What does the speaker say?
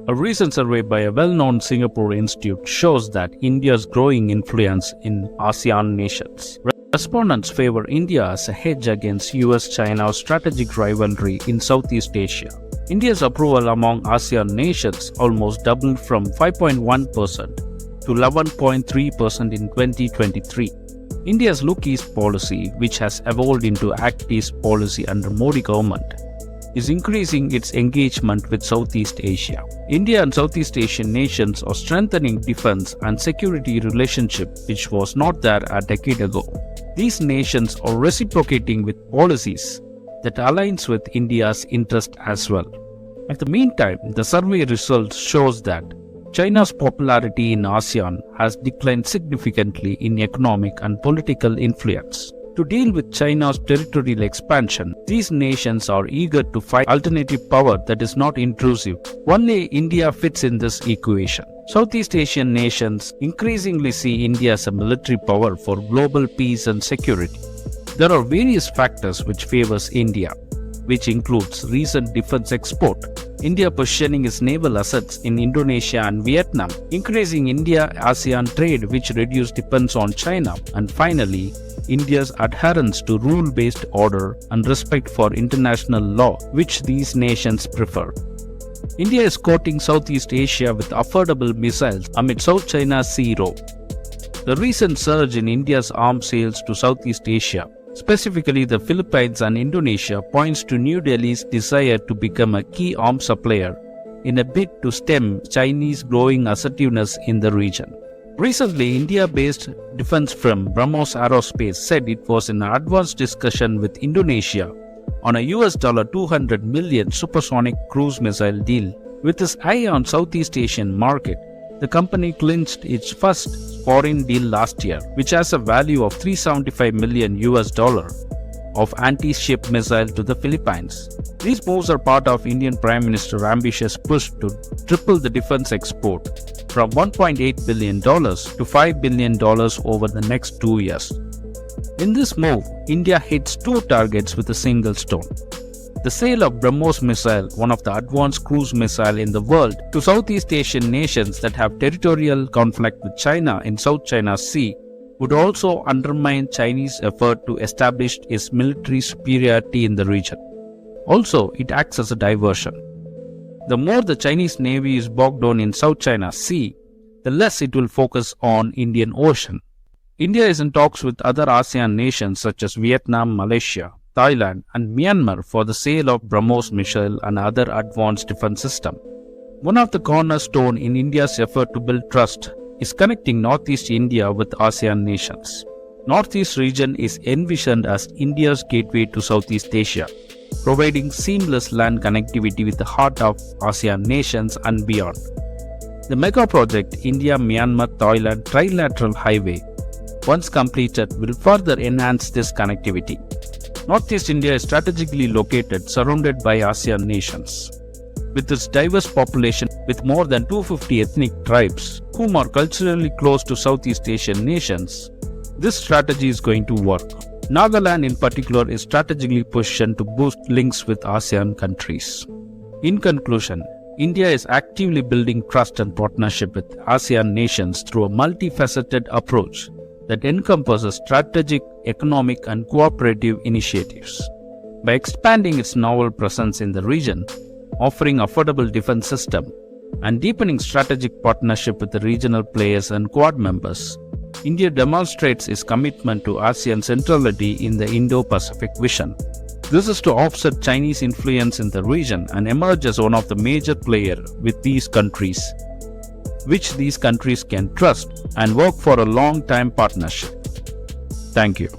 A recent survey by a well-known Singapore institute shows that India's growing influence in ASEAN nations. Respondents favor India as a hedge against US-China strategic rivalry in Southeast Asia. India's approval among ASEAN nations almost doubled from 5.1% to 11.3% in 2023. India's Look East policy, which has evolved into Act East policy under Modi government, is increasing its engagement with Southeast Asia. India and Southeast Asian nations are strengthening defense and security relationship, which was not there a decade ago. These nations are reciprocating with policies that aligns with India's interest as well. At the meantime, the survey results shows that China's popularity in ASEAN has declined significantly in economic and political influence. To deal with China's territorial expansion, these nations are eager to find alternative power that is not intrusive. Only India fits in this equation. Southeast Asian nations increasingly see India as a military power for global peace and security. There are various factors which favors India, which includes recent defense export, India positioning its naval assets in Indonesia and Vietnam, increasing India-ASEAN trade which reduced dependence on China, and finally, India's adherence to rule-based order and respect for international law, which these nations prefer. India is courting Southeast Asia with affordable missiles amid South China Sea row. The recent surge in India's arms sales to Southeast Asia, specifically the Philippines and Indonesia, points to New Delhi's desire to become a key arms supplier in a bid to stem Chinese growing assertiveness in the region. Recently, India-based defense firm BrahMos Aerospace said it was in an advanced discussion with Indonesia on a $200 million supersonic cruise missile deal. With its eye on Southeast Asian market, the company clinched its first foreign deal last year, which has a value of $375 million of anti-ship missile to the Philippines. These moves are part of Indian Prime Minister's ambitious push to triple the defense export from $1.8 billion to $5 billion over the next 2 years. In this move, India hits two targets with a single stone. The sale of BrahMos missile, one of the advanced cruise missiles in the world, to Southeast Asian nations that have territorial conflict with China in South China Sea would also undermine Chinese effort to establish its military superiority in the region. Also, it acts as a diversion. The more the Chinese Navy is bogged down in South China Sea, the less it will focus on Indian Ocean. India is in talks with other ASEAN nations such as Vietnam, Malaysia, Thailand and Myanmar for the sale of BrahMos missile and other advanced defense system. One of the cornerstones in India's effort to build trust is connecting Northeast India with ASEAN nations. Northeast region is envisioned as India's gateway to Southeast Asia, providing seamless land connectivity with the heart of ASEAN nations and beyond. The mega project India-Myanmar-Thailand Trilateral Highway, once completed, will further enhance this connectivity. Northeast India is strategically located, surrounded by ASEAN nations. With its diverse population with more than 250 ethnic tribes, whom are culturally close to Southeast Asian nations, this strategy is going to work. Nagaland in particular is strategically positioned to boost links with ASEAN countries. In conclusion, India is actively building trust and partnership with ASEAN nations through a multifaceted approach that encompasses strategic, economic and cooperative initiatives. By expanding its naval presence in the region, offering affordable defense system, and deepening strategic partnership with the regional players and Quad members, India demonstrates its commitment to ASEAN centrality in the Indo-Pacific vision. This is to offset Chinese influence in the region and emerge as one of the major players with these countries, which these countries can trust and work for a long-time partnership. Thank you.